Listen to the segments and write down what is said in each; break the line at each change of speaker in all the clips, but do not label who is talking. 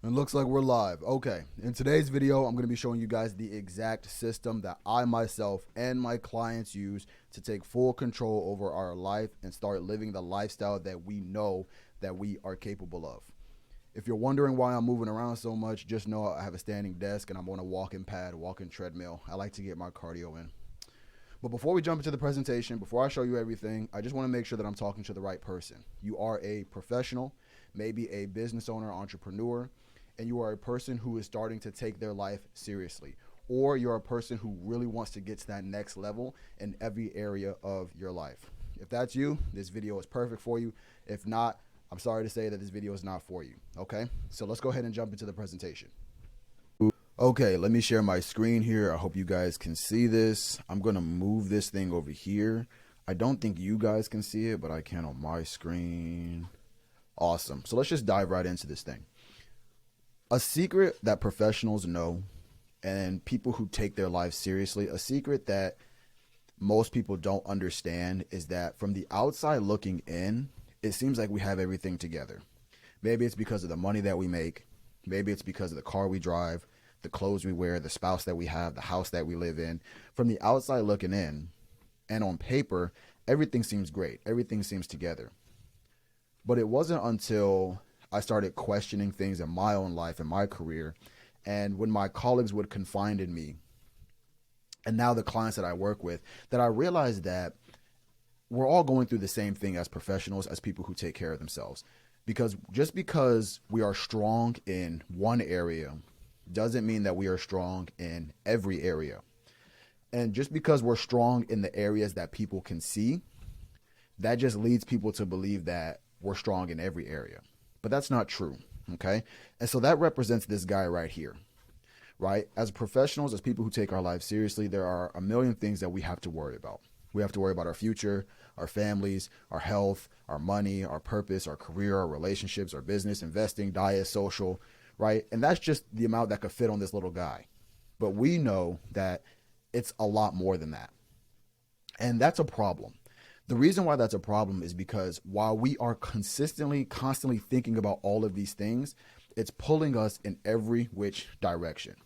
It looks like we're live. Okay, in today's video, I'm going to be showing you guys the exact system that I myself and my clients use to take full control over our life and start living the lifestyle that we know that we are capable of. If you're wondering why I'm moving around so much, just know I have a standing desk and I'm on a walking pad, walking treadmill. I like to get my cardio in. But before we jump into the presentation, before I show you everything, I just want to make sure that I'm talking to the right person. You are a professional, maybe a business owner, entrepreneur, and you are a person who is starting to take their life seriously. Or you're a person who really wants to get to that next level in every area of your life. If that's you, this video is perfect for you. If not, I'm sorry to say that this video is not for you. Okay, so let's go ahead and jump into the presentation. Okay, let me share my screen here. I hope you guys can see this. I'm going to move this thing over here. I don't think you guys can see it, but I can on my screen. Awesome. So let's just dive right into this thing. A secret that professionals know and people who take their lives seriously, a secret that most people don't understand is that from the outside looking in, it seems like we have everything together. Maybe it's because of the money that we make. Maybe it's because of the car we drive, the clothes we wear, the spouse that we have, the house that we live in. From the outside looking in, and on paper, everything seems great. Everything seems together. But it wasn't until I started questioning things in my own life and my career, and when my colleagues would confide in me, and now the clients that I work with, that I realized that we're all going through the same thing as professionals, as people who take care of themselves. Because just because we are strong in one area doesn't mean that we are strong in every area. And just because we're strong in the areas that people can see, that just leads people to believe that we're strong in every area. But that's not true, okay? And so that represents this guy right here, right? As professionals, as people who take our lives seriously, there are a million things that we have to worry about. We have to worry about our future, our families, our health, our money, our purpose, our career, our relationships, our business, investing, diet, social, right? And that's just the amount that could fit on this little guy. But we know that it's a lot more than that. And that's a problem. The reason why that's a problem is because while we are constantly thinking about all of these things, it's pulling us in every which direction.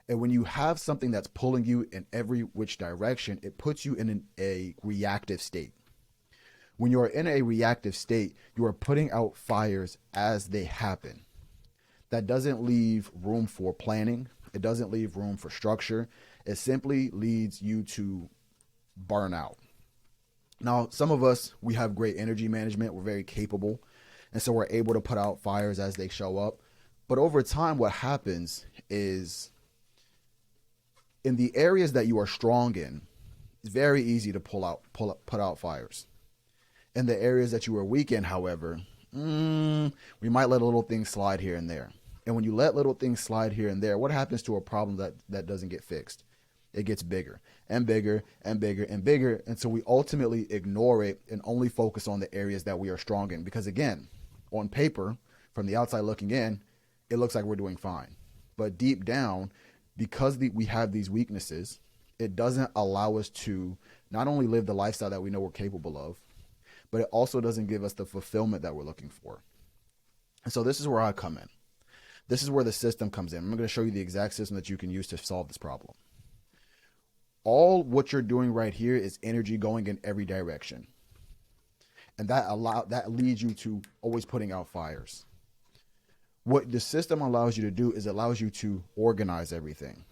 And when you have something that's pulling you in every which direction, it puts you in a reactive state. When you are in a reactive state, you are putting out fires as they happen. That doesn't leave room for planning. It doesn't leave room for structure. It simply leads you to burnout. Now, some of us, we have great energy management. We're very capable. And so we're able to put out fires as they show up. But over time, what happens is in the areas that you are strong in, it's very easy to put out fires. In the areas that you are weak in, however, we might let little things slide here and there. And when you let little things slide here and there, what happens to a problem that doesn't get fixed? It gets bigger and bigger and bigger and bigger until we ultimately ignore it and only focus on the areas that we are strong in. Because again, on paper, from the outside looking in, it looks like we're doing fine. But deep down, because we have these weaknesses, it doesn't allow us to not only live the lifestyle that we know we're capable of, but it also doesn't give us the fulfillment that we're looking for. And so this is where I come in. This is where the system comes in. I'm going to show you the exact system that you can use to solve this problem. All what you're doing right here is energy going in every direction. And that leads you to always putting out fires. What the system allows you to do is allows you to organize everything.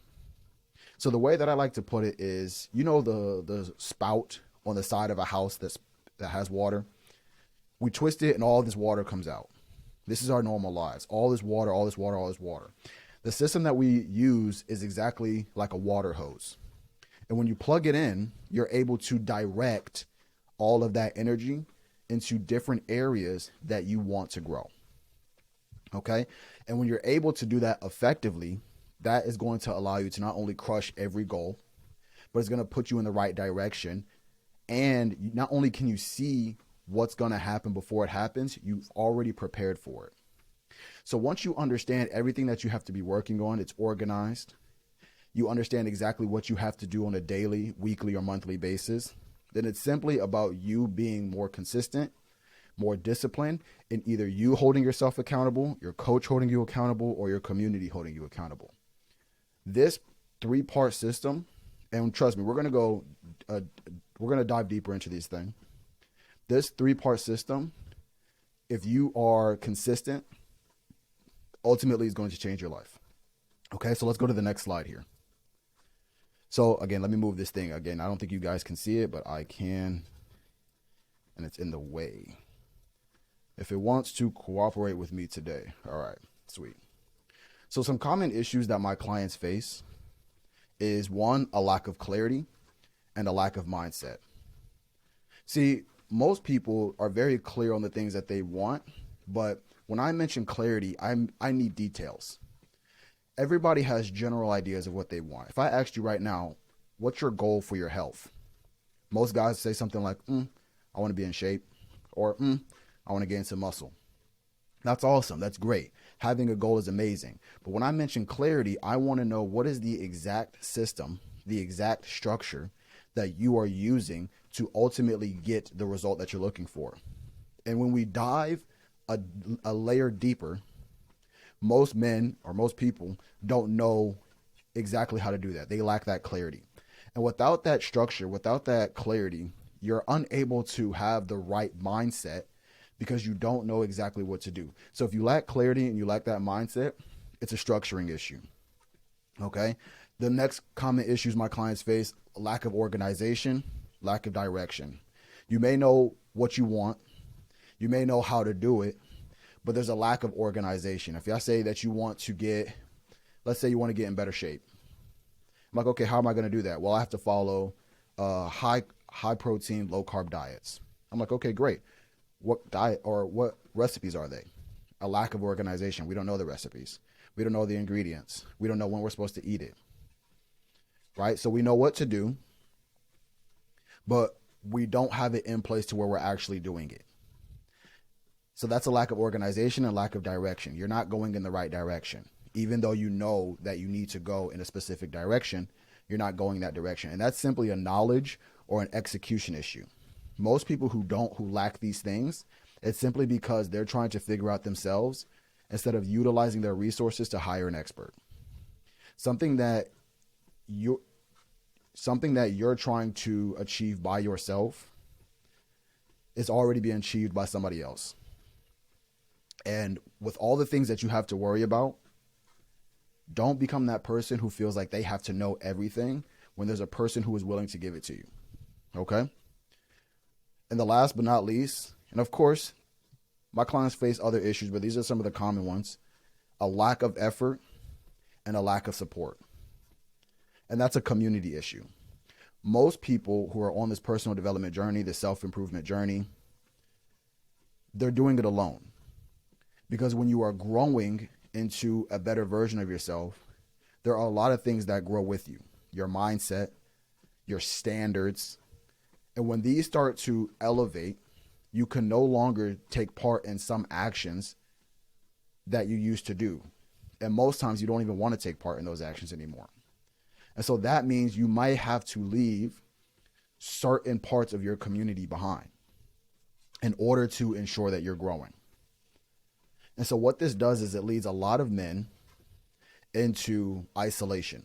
So the way that I like to put it is, you know, the spout on the side of a house that has water. We twist it and all this water comes out. This is our normal lives. All this water, all this water, all this water. The system that we use is exactly like a water hose. And when you plug it in, you're able to direct all of that energy into different areas that you want to grow. Okay? And when you're able to do that effectively, that is going to allow you to not only crush every goal, but it's going to put you in the right direction. And not only can you see what's going to happen before it happens, you've already prepared for it. So once you understand everything that you have to be working on, it's organized. You understand exactly what you have to do on a daily, weekly, or monthly basis. Then it's simply about you being more consistent, more discipline in either you holding yourself accountable, your coach holding you accountable, or your community holding you accountable. This 3-part system, and trust me, we're going to dive deeper into these things. This 3-part system, if you are consistent, ultimately is going to change your life. Okay, so let's go to the next slide here. So again, let me move this thing. Again, I don't think you guys can see it, but I can, and it's in the way. If it wants to cooperate with me today. All right, sweet. So some common issues that my clients face is, one, a lack of clarity and a lack of mindset. See, most people are very clear on the things that they want, but when I mention clarity, I need details. Everybody has general ideas of what they want. If I asked you right now, what's your goal for your health? Most guys say something like, I want to be in shape, or I want to gain some muscle. That's awesome. That's great. Having a goal is amazing. But when I mention clarity, I want to know what is the exact system, the exact structure that you are using to ultimately get the result that you're looking for. And when we dive a layer deeper, most men or most people don't know exactly how to do that. They lack that clarity. And without that structure, without that clarity, you're unable to have the right mindset because you don't know exactly what to do. So if you lack clarity and you lack that mindset, it's a structuring issue. Okay. The next common issues my clients face: lack of organization, lack of direction. You may know what you want. You may know how to do it, but there's a lack of organization. If I say that you want to get, let's say you want to get in better shape. I'm like, okay, how am I going to do that? Well, I have to follow high protein, low carb diets. I'm like, okay, great. What diet or what recipes are they? A lack of organization. We don't know the recipes. We don't know the ingredients. We don't know when we're supposed to eat it. Right? So we know what to do, but we don't have it in place to where we're actually doing it. So that's a lack of organization and lack of direction. You're not going in the right direction. Even though you know that you need to go in a specific direction, you're not going that direction. And that's simply a knowledge or an execution issue. Most people who lack these things, it's simply because they're trying to figure out themselves instead of utilizing their resources to hire an expert. Something that you're trying to achieve by yourself is already being achieved by somebody else. And with all the things that you have to worry about, don't become that person who feels like they have to know everything when there's a person who is willing to give it to you. Okay? And the last but not least, and of course, my clients face other issues, but these are some of the common ones: a lack of effort and a lack of support. And that's a community issue. Most people who are on this personal development journey, this self-improvement journey, they're doing it alone. Because when you are growing into a better version of yourself, there are a lot of things that grow with you. Your mindset, your standards. And when these start to elevate, you can no longer take part in some actions that you used to do. And most times you don't even want to take part in those actions anymore. And so that means you might have to leave certain parts of your community behind in order to ensure that you're growing. And so what this does is it leads a lot of men into isolation.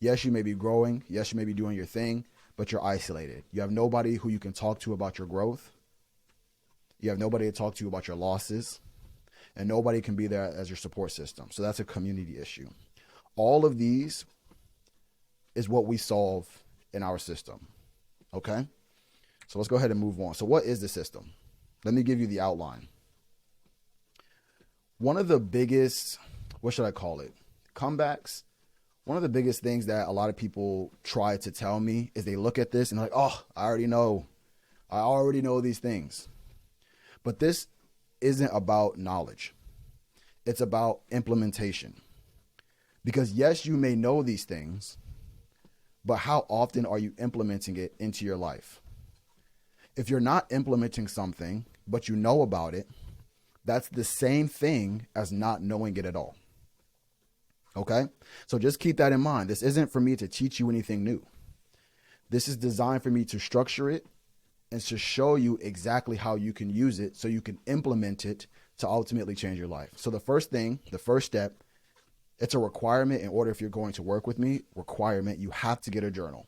Yes, you may be growing. Yes, you may be doing your thing, but you're isolated. You have nobody who you can talk to about your growth. You have nobody to talk to about your losses, and nobody can be there as your support system. So that's a community issue. All of these is what we solve in our system. Okay? So let's go ahead and move on. So what is the system? Let me give you the outline. One of the biggest, what should I call it? Comebacks. One of the biggest things that a lot of people try to tell me is they look at this and they're like, oh, I already know these things. But this isn't about knowledge. It's about implementation. Because yes, you may know these things, but how often are you implementing it into your life? If you're not implementing something, but you know about it, that's the same thing as not knowing it at all. Okay? So just keep that in mind. This isn't for me to teach you anything new. This is designed for me to structure it and to show you exactly how you can use it so you can implement it to ultimately change your life. So the first step, it's a requirement in order if you're going to work with me, you have to get a journal.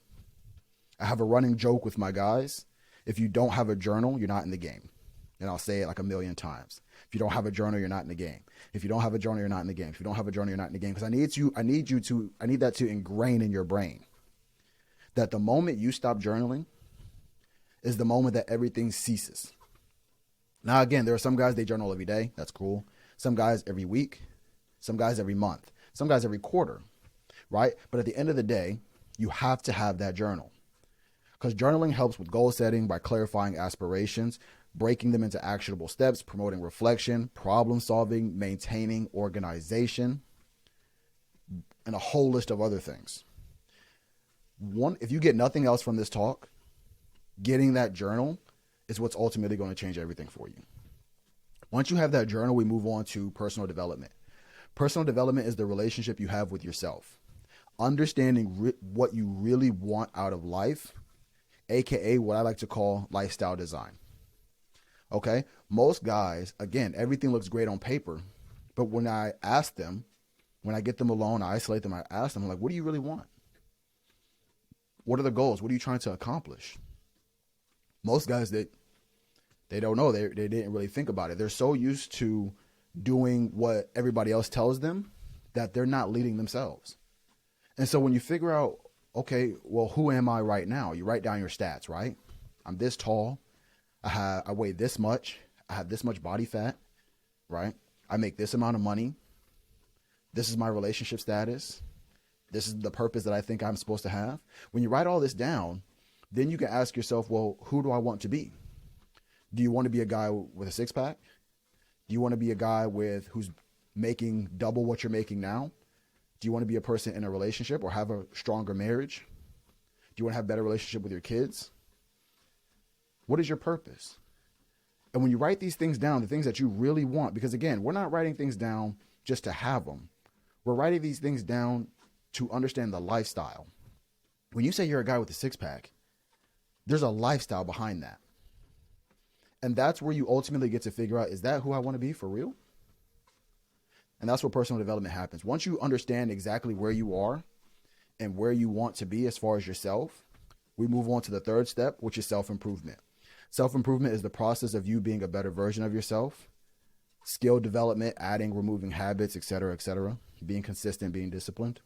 I have a running joke with my guys. If you don't have a journal, you're not in the game. And I'll say it like a million times. If you don't have a journal, you're not in the game. If you don't have a journal, you're not in the game. If you don't have a journal, you're not in the game. Because I need that to ingrain in your brain that the moment you stop journaling is the moment that everything ceases. Now, again, there are some guys, they journal every day. That's cool. Some guys every week. Some guys every month. Some guys every quarter, right? But at the end of the day, you have to have that journal. Because journaling helps with goal setting by clarifying aspirations, breaking them into actionable steps, promoting reflection, problem solving, maintaining organization, and a whole list of other things. If you get nothing else from this talk, getting that journal is what's ultimately going to change everything for you. Once you have that journal, we move on to personal development. Personal development is the relationship you have with yourself. Understanding what you really want out of life, aka what I like to call lifestyle design. Okay? Most guys, again, everything looks great on paper, but when I ask them, when I get them alone, I isolate them, I ask them, like, what do you really want? What are the goals? What are you trying to accomplish? Most guys, they don't know. They didn't really think about it. They're so used to doing what everybody else tells them that they're not leading themselves. And so when you figure out, okay, well, who am I right now? You write down your stats, right? I'm this tall. I weigh this much. I have this much body fat, right? I make this amount of money. This is my relationship status. This is the purpose that I think I'm supposed to have. When you write all this down, then you can ask yourself, well, who do I want to be? Do you want to be a guy with a six pack? Do you want to be a guy who's making double what you're making now? Do you want to be a person in a relationship or have a stronger marriage? Do you want to have a better relationship with your kids? What is your purpose? And when you write these things down, the things that you really want, because again, we're not writing things down just to have them. We're writing these things down to understand the lifestyle. When you say you're a guy with a six pack, there's a lifestyle behind that. And that's where you ultimately get to figure out, is that who I want to be for real? And that's where personal development happens. Once you understand exactly where you are and where you want to be as far as yourself, we move on to the third step, which is self-improvement. Self-improvement is the process of you being a better version of yourself. Skill development, adding, removing habits, etc., being consistent, being disciplined.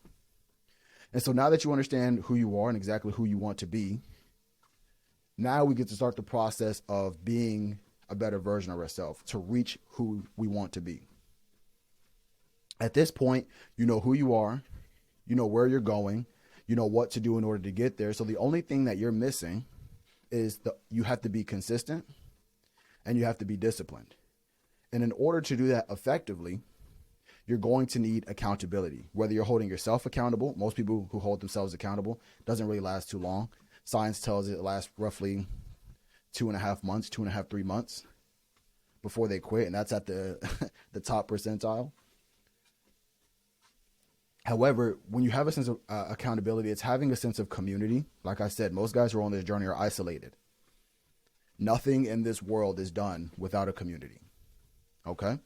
And so now that you understand who you are and exactly who you want to be, now we get to start the process of being a better version of ourselves to reach who we want to be. At this point, you know who you are, you know where you're going, you know what to do in order to get there. So the only thing that you're missing is you have to be consistent and you have to be disciplined. And in order to do that effectively, you're going to need accountability. Whether you're holding yourself accountable, most people who hold themselves accountable doesn't really last too long. Science tells it lasts roughly 2.5 months, 2.5, 3 months before they quit. And that's at the top percentile. However, when you have a sense of accountability, it's having a sense of community. Like I said, most guys who are on this journey are isolated. Nothing in this world is done without a community. Okay?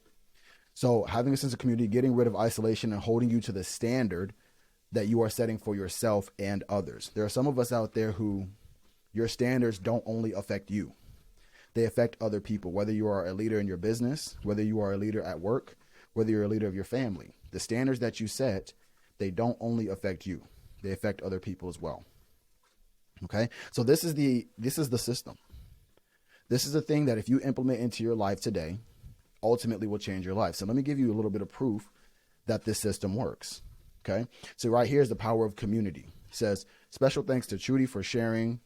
So having a sense of community, getting rid of isolation and holding you to the standard that you are setting for yourself and others. There are some of us out there who your standards don't only affect you. They affect other people, whether you are a leader in your business, whether you are a leader at work, whether you're a leader of your family. The standards that you set, they don't only affect you. They affect other people as well. Okay? So this is the system. This is the thing that if you implement into your life today, ultimately will change your life. So let me give you a little bit of proof that this system works. Okay? So right here is the power of community. It says, special thanks to Chudy for sharing.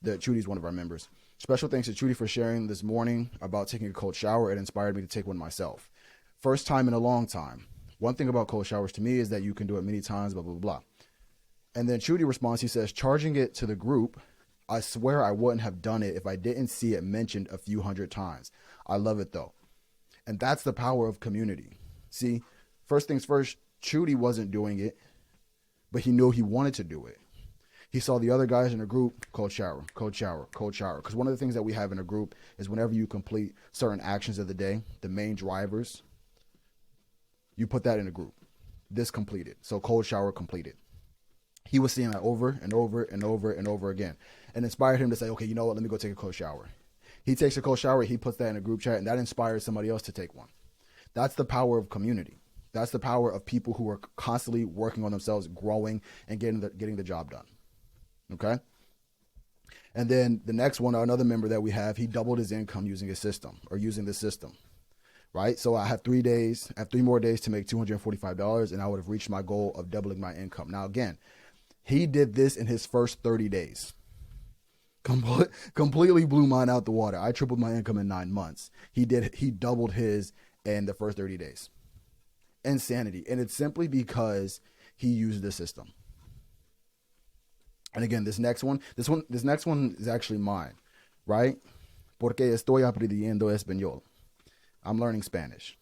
Chudy's one of our members. Special thanks to Chudy for sharing this morning about taking a cold shower. It inspired me to take one myself. First time in a long time. One thing about cold showers to me is that you can do it many times, blah, blah, blah. And then Chudy responds, he says, charging it to the group, I swear I wouldn't have done it if I didn't see it mentioned a few hundred times. I love it though. And that's the power of community. See, first things first, Chudy wasn't doing it, but he knew he wanted to do it. He saw the other guys in a group, cold shower, cold shower, cold shower. Because one of the things that we have in a group is whenever you complete certain actions of the day, the main drivers, you put that in a group. This completed. So cold shower completed. He was seeing that over and over and over and over again, and inspired him to say, okay, you know what? Let me go take a cold shower. He takes a cold shower. He puts that in a group chat, and that inspires somebody else to take one. That's the power of community. That's the power of people who are constantly working on themselves, growing, and getting the job done. Okay? And then the next one, another member that we have, he doubled his income using the system. Right? So I have 3 days, I have 3 more days to make $245, and I would have reached my goal of doubling my income. Now, again, he did this in his first 30 days. Completely blew mine out the water. I tripled my income in 9 months. He doubled his in the first 30 days. Insanity. And it's simply because he used the system. And again, this next one is actually mine, right? Porque estoy aprendiendo español. I'm learning Spanish,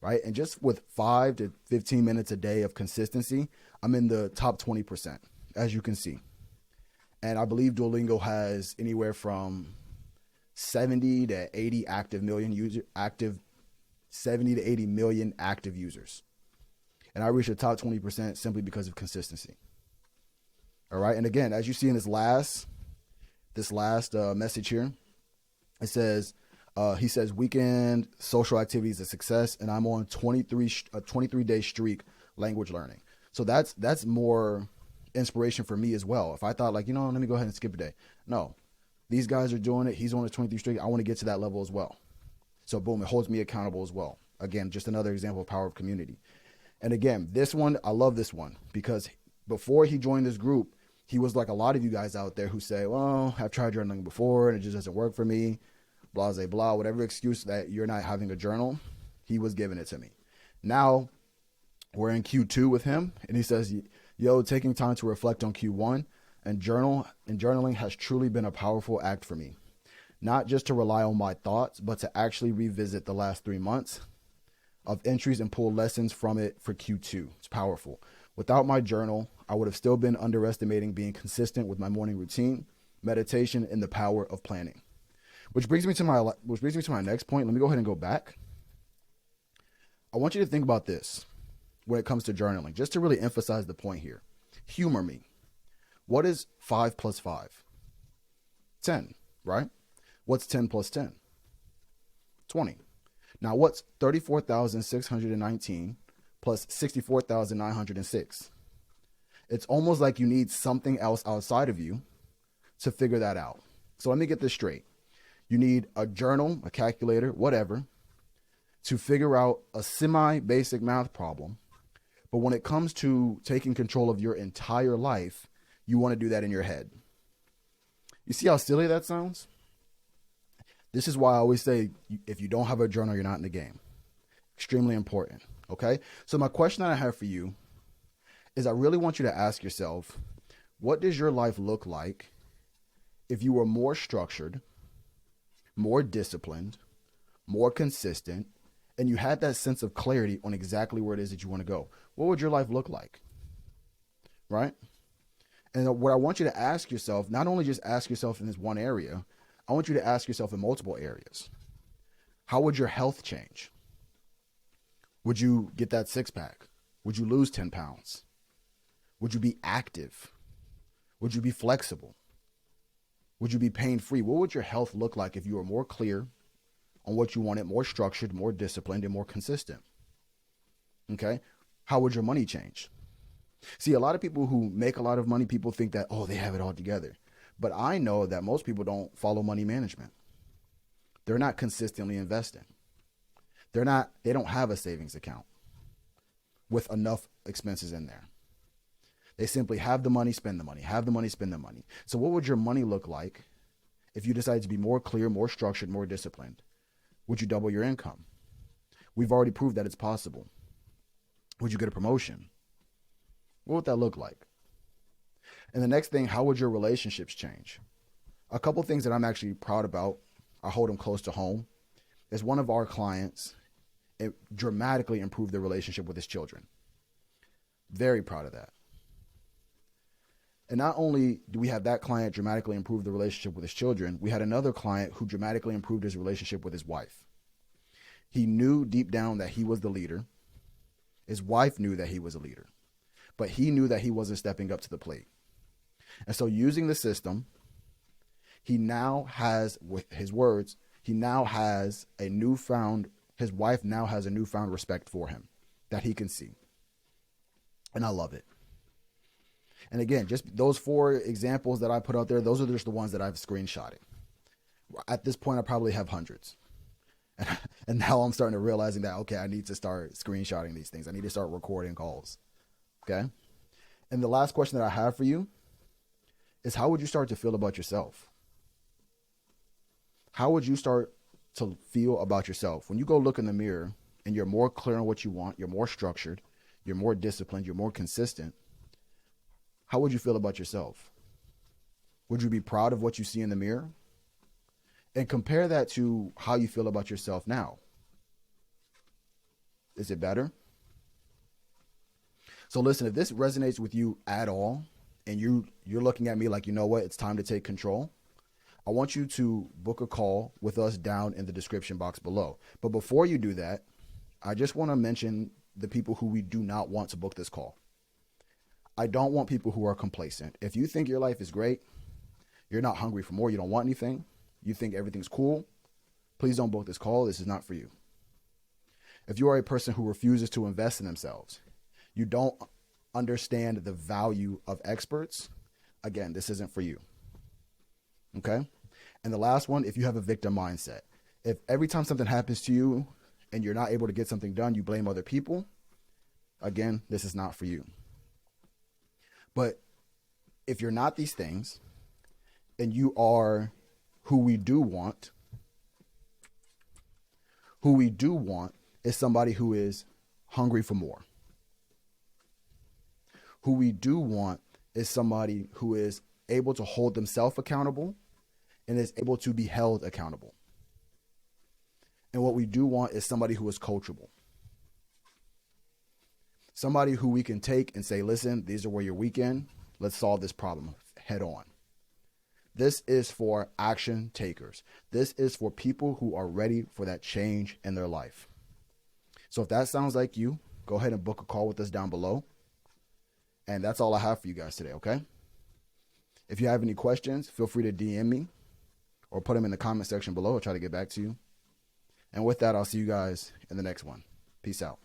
right? And just with 5 to 15 minutes a day of consistency, I'm in the top 20%, as you can see. And I believe Duolingo has anywhere from 70 to 80 70 to 80 million active users. And I reached the top 20% simply because of consistency. All right. And again, as you see in this last message here, it says, he says weekend social activities a success, and I'm on 23-day streak language learning. So that's more inspiration for me as well. If I thought like, let me go ahead and skip a day. No, these guys are doing it. He's on a 23 streak. I want to get to that level as well. So boom, it holds me accountable as well. Again, just another example of power of community. And again, this one, I love this one because before he joined this group, he was like a lot of you guys out there who say, well, I've tried journaling before and it just doesn't work for me. Blah, blah, blah, whatever excuse that you're not having a journal, he was giving it to me. Now we're in Q2 with him, and he says, taking time to reflect on Q1 and journaling has truly been a powerful act for me. Not just to rely on my thoughts, but to actually revisit the last 3 months of entries and pull lessons from it for Q2. It's powerful. Without my journal, I would have still been underestimating being consistent with my morning routine, meditation, and the power of planning. Which brings me to my next point. Let me go ahead and go back. I want you to think about this when it comes to journaling, just to really emphasize the point here. Humor me. What is 5 plus 5? 10, right? What's 10 plus 10? 20. Now, what's 34,619 plus 64,906? It's almost like you need something else outside of you to figure that out. So let me get this straight. You need a journal, a calculator, whatever, to figure out a semi-basic math problem. But when it comes to taking control of your entire life, you want to do that in your head. You see how silly that sounds? This is why I always say, if you don't have a journal, you're not in the game. Extremely important, okay? So my question that I have for you is I really want you to ask yourself, what does your life look like if you were more structured, more disciplined, more consistent, and you had that sense of clarity on exactly where it is that you want to go? What would your life look like? Right? And what I want you to ask yourself, not only just ask yourself in this one area, I want you to ask yourself in multiple areas. How would your health change? Would you get that 6-pack? Would you lose 10 pounds? Would you be active? Would you be flexible? Would you be pain-free? What would your health look like if you were more clear on what you wanted, more structured, more disciplined, and more consistent? Okay? How would your money change? See, a lot of people who make a lot of money, people think that, they have it all together. But I know that most people don't follow money management. They're not consistently investing. They don't have a savings account with enough expenses in there. They simply have the money, spend the money, have the money, spend the money. So what would your money look like if you decided to be more clear, more structured, more disciplined? Would you double your income? We've already proved that it's possible. Would you get a promotion? What would that look like? And the next thing, how would your relationships change? A couple things that I'm actually proud about, I hold them close to home, is one of our clients, it dramatically improved their relationship with his children. Very proud of that. And not only do we have that client dramatically improve the relationship with his children, we had another client who dramatically improved his relationship with his wife. He knew deep down that he was the leader. His wife knew that he was a leader, but he knew that he wasn't stepping up to the plate. And so using the system, he now has, with his words, his wife now has a newfound respect for him that he can see. And I love it. And again, just those 4 examples that I put out there, those are just the ones that I've screenshotted. At this point, I probably have hundreds. And now I'm starting to realizing that, okay, I need to start screenshotting these things. I need to start recording calls. Okay. And the last question that I have for you is, how would you start to feel about yourself? How would you start to feel about yourself when you go look in the mirror and you're more clear on what you want, you're more structured, you're more disciplined, you're more consistent? How would you feel about yourself? Would you be proud of what you see in the mirror? And compare that to how you feel about yourself now. Is it better? So listen, if this resonates with you at all, and you're looking at me like, you know what, it's time to take control, I want you to book a call with us down in the description box below. But before you do that, I just want to mention the people who we do not want to book this call. I don't want people who are complacent. If you think your life is great, you're not hungry for more, you don't want anything, you think everything's cool, please don't book this call. This is not for you. If you are a person who refuses to invest in themselves, you don't understand the value of experts, again, this isn't for you. Okay? And the last one, if you have a victim mindset, if every time something happens to you and you're not able to get something done, you blame other people, again, this is not for you. But if you're not these things and you are who we do want is somebody who is hungry for more. Who we do want is somebody who is able to hold themselves accountable and is able to be held accountable. And what we do want is somebody who is coachable. Somebody who we can take and say, listen, these are where you're weak in. Let's solve this problem head on. This is for action takers. This is for people who are ready for that change in their life. So if that sounds like you, go ahead and book a call with us down below. And that's all I have for you guys today, okay? If you have any questions, feel free to DM me or put them in the comment section below. I'll try to get back to you. And with that, I'll see you guys in the next one. Peace out.